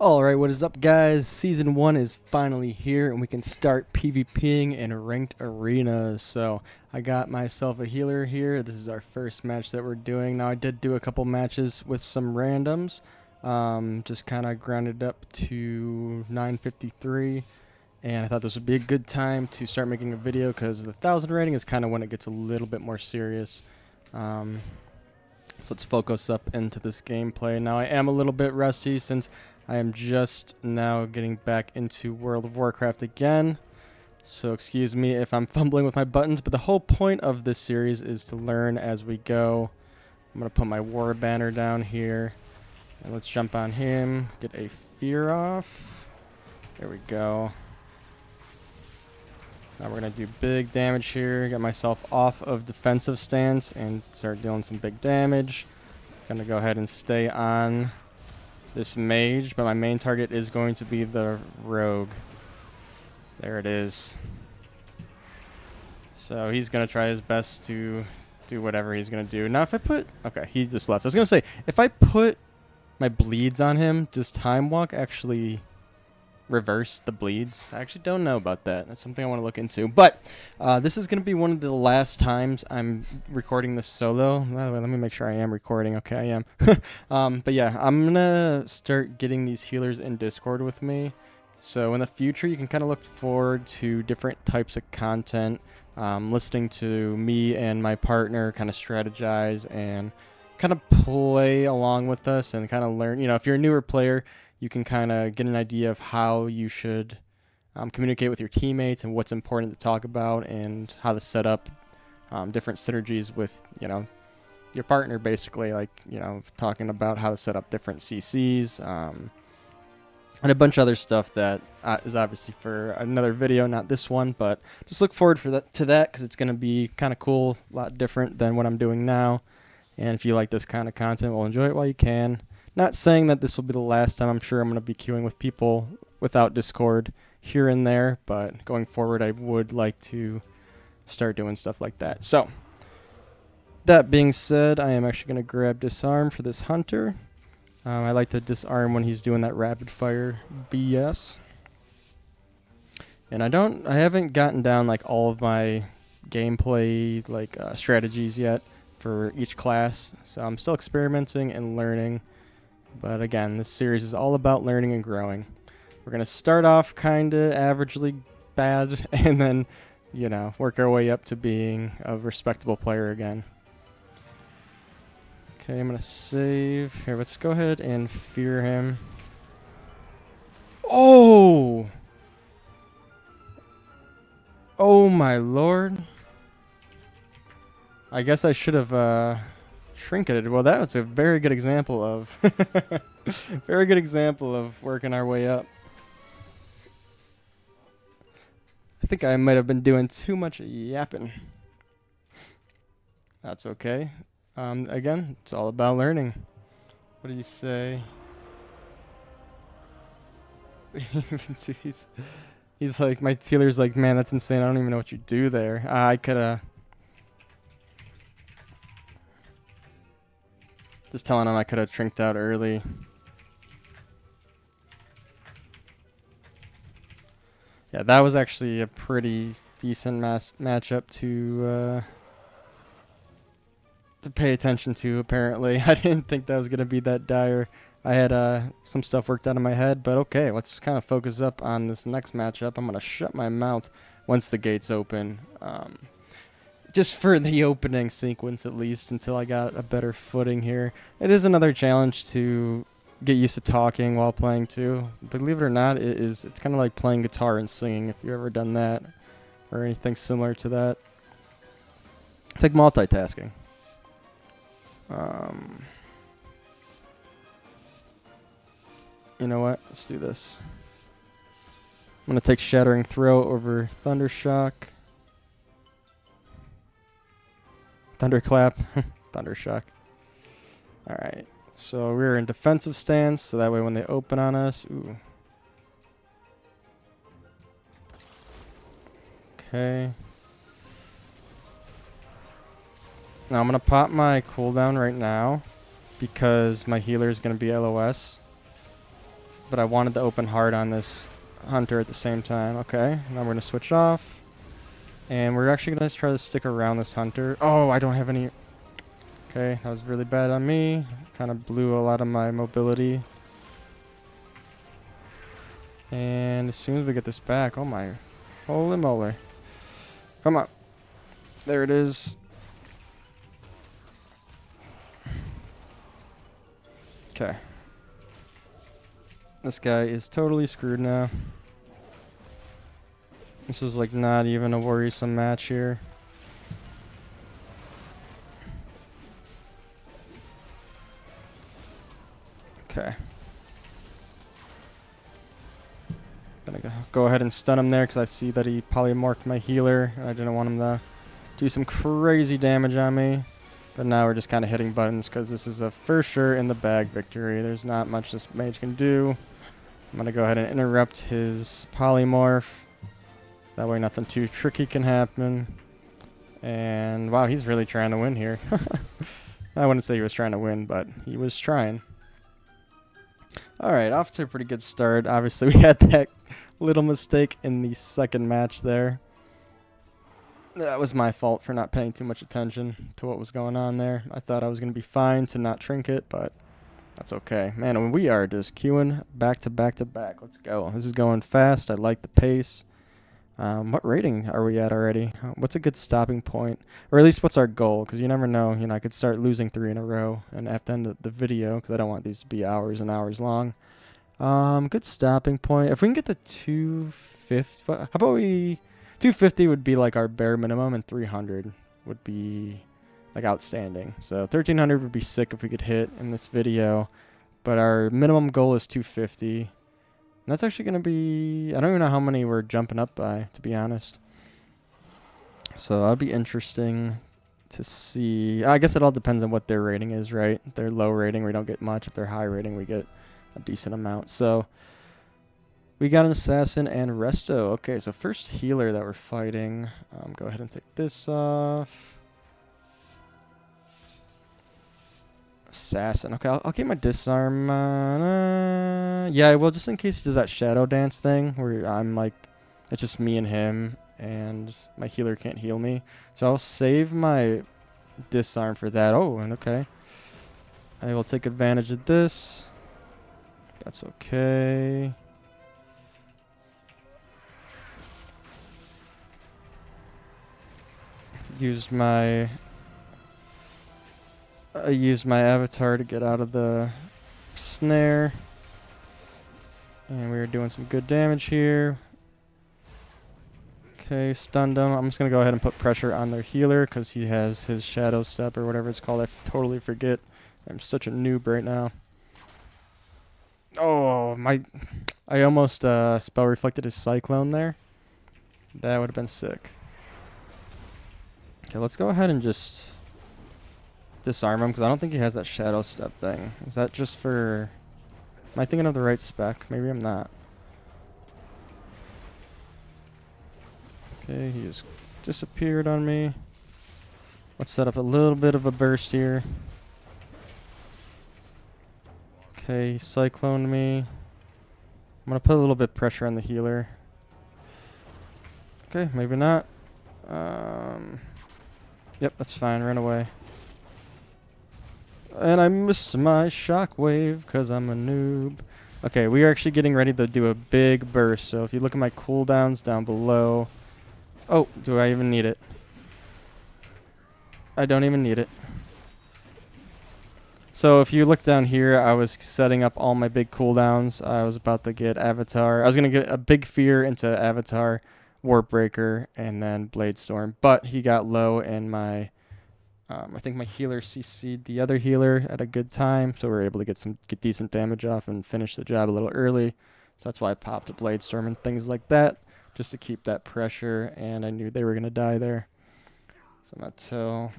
Alright, what is up guys? Season 1 is finally here and we can start PvPing in ranked arenas. So I got myself a healer here. This is our first match that we're doing. Now I did do a couple matches with some randoms. Just kind of grounded up to 953. And I thought this would be a good time to start making a video because the 1000 rating is kind of when it gets a little bit more serious. So let's focus up into this gameplay. Now I am a little bit rusty since I am just now getting back into World of Warcraft again. So excuse me if I'm fumbling with my buttons, but the whole point of this series is to learn as we go. I'm going to put my war banner down here. And let's jump on him. Get a fear off. There we go. Now we're going to do big damage here. Get myself off of defensive stance and start dealing some big damage. Going to go ahead and stay on this mage, but my main target is going to be the rogue. There it is. So he's going to try his best to do whatever he's going to do. Now if I put... Okay, he just left. I was going to say, if I put my bleeds on him, does Time Walk actually reverse the bleeds? I actually don't know about that. That's something I want to look into. But this is going to be one of the last times I'm recording this solo. By the way, let me make sure I am recording. Okay, I am. But yeah, I'm going to start getting these healers in Discord with me. So in the future, you can kind of look forward to different types of content, listening to me and my partner kind of strategize and kind of play along with us and kind of learn. You know, if you're a newer player, you can kind of get an idea of how you should communicate with your teammates and what's important to talk about and how to set up different synergies with, you know, your partner, basically, like, you know, talking about how to set up different CCs and a bunch of other stuff that is obviously for another video, not this one, but just look forward to that because it's going to be kind of cool, a lot different than what I'm doing now. And if you like this kind of content, well, enjoy it while you can. Not saying that this will be the last time. I'm sure I'm going to be queuing with people without Discord here and there, but going forward, I would like to start doing stuff like that. So, that being said, I am actually going to grab Disarm for this Hunter. I like to disarm when he's doing that rapid fire BS. And I haven't gotten down like all of my gameplay like strategies yet for each class, so I'm still experimenting and learning. But again, this series is all about learning and growing. We're going to start off kind of averagely bad and then, you know, work our way up to being a respectable player again. Okay, I'm going to save. Here, let's go ahead and fear him. Oh! Oh my lord. I guess I should have trinketed. Well, that was a very good example of very good example of working our way up. I think I might have been doing too much yapping. That's okay. Again, it's all about learning. What do you say? he's like, my healer's like, man, that's insane. I don't even know what you do there. I could have... Just telling him I could have trinked out early. Yeah, that was actually a pretty decent matchup to pay attention to, apparently. I didn't think that was going to be that dire. I had some stuff worked out in my head, but okay, let's kind of focus up on this next matchup. I'm going to shut my mouth once the gates open. Just for the opening sequence, at least, until I got a better footing here. It is another challenge to get used to talking while playing, too. Believe it or not, it's kind of like playing guitar and singing, if you've ever done that, or anything similar to that. It's like multitasking. You know what? Let's do this. I'm going to take Shattering Throw over Thundershock. Thunderclap. Thundershock. Alright. So we're in defensive stance, so that way when they open on us... Ooh. Okay. Now I'm going to pop my cooldown right now, because my healer is going to be LOS. but I wanted to open hard on this hunter at the same time. Okay, now we're going to switch off. And we're actually going to try to stick around this hunter. Oh, I don't have any... Okay, that was really bad on me. Kind of blew a lot of my mobility. And as soon as we get this back, oh my... Holy moly. Come on. There it is. Okay. This guy is totally screwed now. This was like not even a worrisome match here. Okay. Gonna go ahead and stun him there because I see that he polymorphed my healer. I didn't want him to do some crazy damage on me. But now we're just kind of hitting buttons because this is a for sure in the bag victory. There's not much this mage can do. I'm going to go ahead and interrupt his polymorph. That way nothing too tricky can happen. And wow, he's really trying to win here. I wouldn't say he was trying to win, but he was trying. Alright, off to a pretty good start. Obviously we had that little mistake in the second match there. That was my fault for not paying too much attention to what was going on there. I thought I was going to be fine to not trinket, but that's okay. Man, we are just queuing back to back to back. Let's go. This is going fast. I like the pace. What rating are we at already? What's a good stopping point? Or at least what's our goal? Because you never know. You know, I could start losing 3 in a row and have to end the video because I don't want these to be hours and hours long. Good stopping point. If we can get the 250, how about we... 250 would be like our bare minimum, and 300 would be like outstanding. So 1300 would be sick if we could hit in this video, but our minimum goal is 250. And that's actually going to be, I don't even know how many we're jumping up by, to be honest. So that'll be interesting to see. I guess it all depends on what their rating is, right? If they're low rating, we don't get much. If they're high rating, we get a decent amount. So we got an assassin and resto. Okay, so first healer that we're fighting. Go ahead and take this off. Assassin. Okay, I'll keep my disarm on. Yeah, well, just in case he does that shadow dance thing where I'm like, it's just me and him, and my healer can't heal me. So I'll save my disarm for that. Oh, and okay. I will take advantage of this. That's okay. I used my avatar to get out of the snare. And we are doing some good damage here. Okay, stunned him. I'm just going to go ahead and put pressure on their healer because he has his shadow step or whatever it's called. I totally forget. I'm such a noob right now. Oh, I almost spell reflected his cyclone there. That would have been sick. Okay, let's go ahead and just disarm him because I don't think he has that shadow step thing. Is that just for... Am I thinking of the right spec? Maybe I'm not. Okay, he just disappeared on me. Let's set up a little bit of a burst here. Okay, he cycloned me. I'm going to put a little bit of pressure on the healer. Okay, maybe not. Yep, that's fine. Run away. And I missed my shockwave because I'm a noob. Okay, we are actually getting ready to do a big burst. So if you look at my cooldowns down below... Oh, do I even need it? I don't even need it. So if you look down here, I was setting up all my big cooldowns. I was about to get Avatar. I was going to get a Big Fear into Avatar, Warp Breaker, and then Blade Storm. But he got low and my... I think my healer CC'd the other healer at a good time, so we were able to get decent damage off and finish the job a little early. So that's why I popped a Blade Storm and things like that, just to keep that pressure, and I knew they were going to die there. So I'm going to tell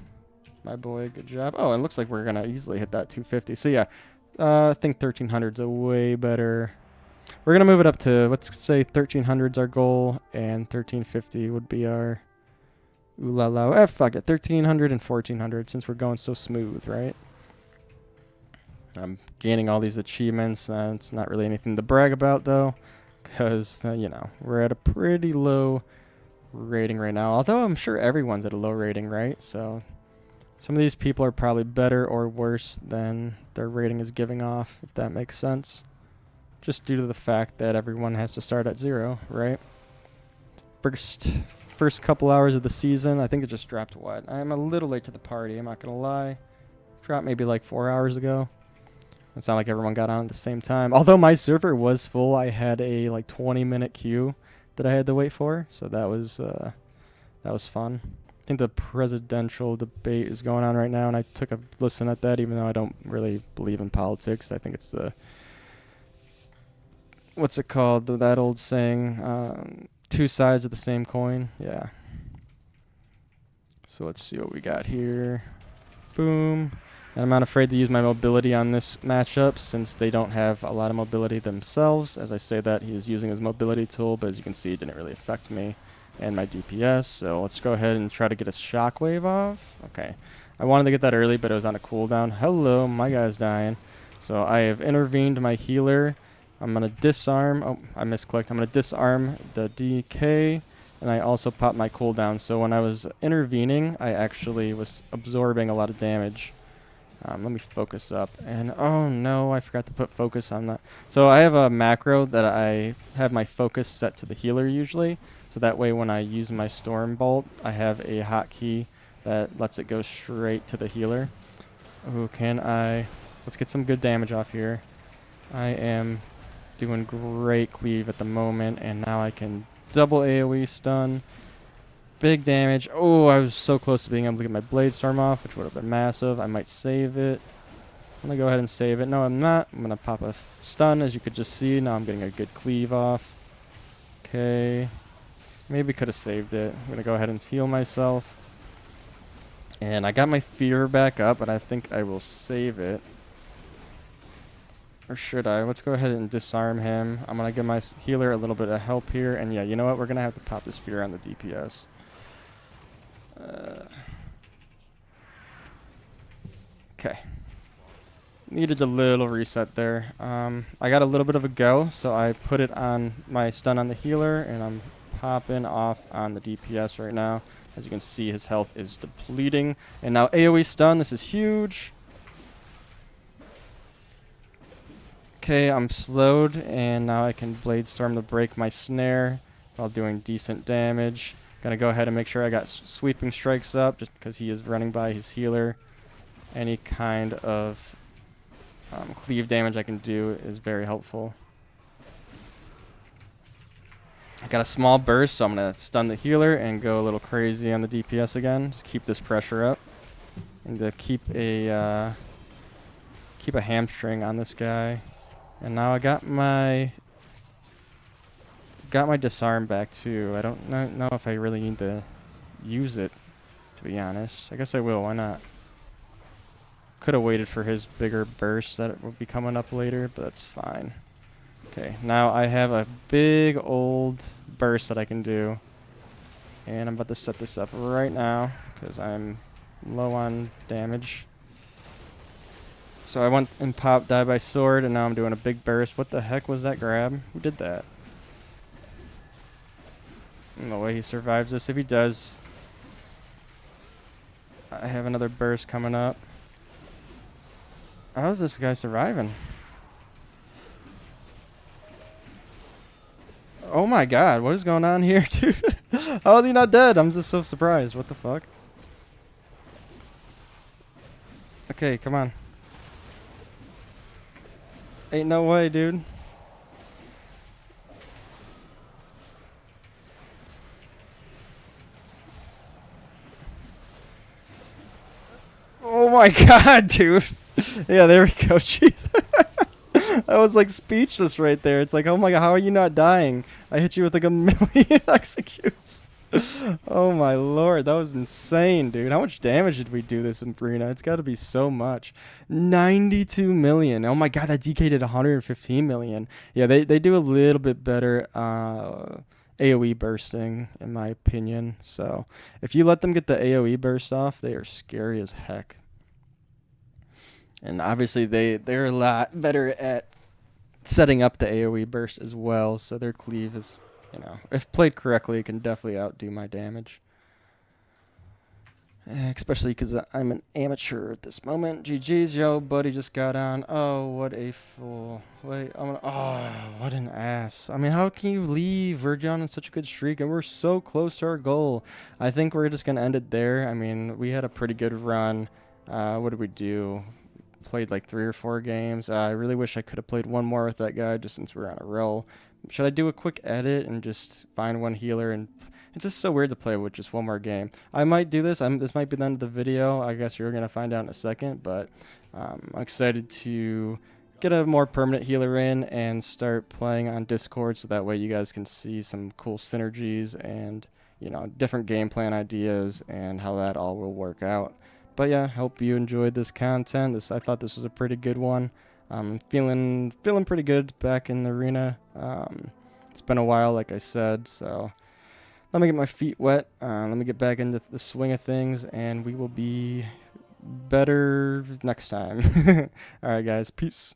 my boy, good job. Oh, it looks like we're going to easily hit that 250. So yeah, I think 1300's a way better... We're going to move it up to, let's say 1300's our goal, and 1350 would be our... Ooh la la. Fuck it. 1300 and 1400 since we're going so smooth, right? I'm gaining all these achievements. It's not really anything to brag about, though, because, you know, we're at a pretty low rating right now. Although I'm sure everyone's at a low rating, right? So some of these people are probably better or worse than their rating is giving off, if that makes sense. Just due to the fact that everyone has to start at 0, right? First couple hours of the season, I think it just dropped what? I'm a little late to the party, I'm not going to lie. Dropped maybe like 4 hours ago. It's not like everyone got on at the same time. Although my server was full, I had a like 20-minute queue that I had to wait for, so that was fun. I think the presidential debate is going on right now, and I took a listen at that, even though I don't really believe in politics. I think it's the what's it called? That old saying, two sides of the same coin. Yeah. So let's see what we got here. Boom. And I'm not afraid to use my mobility on this matchup since they don't have a lot of mobility themselves. As I say that, he is using his mobility tool, but as you can see, it didn't really affect me and my DPS. So let's go ahead and try to get a shockwave off. Okay. I wanted to get that early, but it was on a cooldown. Hello, my guy's dying. So I have intervened my healer. I'm going to disarm. Oh, I misclicked. I'm going to disarm the DK. And I also popped my cooldown. So when I was intervening, I actually was absorbing a lot of damage. Let me focus up. And oh no, I forgot to put focus on that. So I have a macro that I have my focus set to the healer usually. So that way when I use my storm bolt, I have a hotkey that lets it go straight to the healer. Oh, let's get some good damage off here. I am doing great cleave at the moment, and now I can double AoE stun. Big damage. Oh, I was so close to being able to get my blade storm off, which would have been massive. I might save it. I'm going to go ahead and save it. No, I'm not. I'm going to pop a stun, as you could just see. Now I'm getting a good cleave off. Okay. Maybe could have saved it. I'm going to go ahead and heal myself. And I got my fear back up, but I think I will save it. Or should I? Let's go ahead and disarm him. I'm going to give my healer a little bit of help here. And yeah, you know what? We're going to have to pop this fear on the DPS. Okay. Needed a little reset there. I got a little bit of a go, so I put it on my stun on the healer, and I'm popping off on the DPS right now. As you can see, his health is depleting. And now AoE stun, this is huge. Okay, I'm slowed, and now I can Blade Storm to break my snare while doing decent damage. Gonna go ahead and make sure I got sweeping strikes up, just because he is running by his healer. Any kind of cleave damage I can do is very helpful. I got a small burst, so I'm going to stun the healer and go a little crazy on the DPS again. Just keep this pressure up. And to keep a hamstring on this guy. And now I got my disarm back too. I don't know if I really need to use it, to be honest. I guess I will. Why not? Could have waited for his bigger burst that will be coming up later, but that's fine. Okay, now I have a big old burst that I can do. And I'm about to set this up right now because I'm low on damage. So I went and popped die by sword, and now I'm doing a big burst. What the heck was that grab? Who did that? No way he survives this. If he does, I have another burst coming up. How's this guy surviving? Oh my god, what is going on here, dude? How is he not dead? I'm just so surprised. What the fuck? Okay, come on. Ain't no way, dude. Oh my god, dude. Yeah, there we go. Jeez. I was like speechless right there. It's like, oh my god, how are you not dying? I hit you with like a million executes. Oh my lord, that was insane, dude. How much damage did we do this in Brina? It's got to be so much. 92 million. Oh my god, that DK did 115 million. Yeah, they do a little bit better AoE bursting, in my opinion. So if you let them get the AoE burst off, they are scary as heck. And obviously they're a lot better at setting up the AoE burst as well, so their cleave is, if played correctly, it can definitely outdo my damage. Especially because I'm an amateur at this moment. GG's, yo, buddy just got on. Oh, what a fool. Wait, what an ass. I mean, how can you leave? We're on such a good streak, and we're so close to our goal. I think we're just going to end it there. I mean, we had a pretty good run. What did we do? Played like 3 or 4 games. I really wish I could have played one more with that guy just since we're on a roll. Should I do a quick edit and just find one healer? And it's just so weird to play with just one more game. I might do this. This might be the end of the video. I guess you're going to find out in a second. But I'm excited to get a more permanent healer in and start playing on Discord so that way you guys can see some cool synergies and, different game plan ideas and how that all will work out. But yeah, hope you enjoyed this content. I thought this was a pretty good one. I'm feeling pretty good back in the arena. It's been a while, like I said, so let me get my feet wet. Let me get back into the swing of things, and we will be better next time. All right, guys, peace.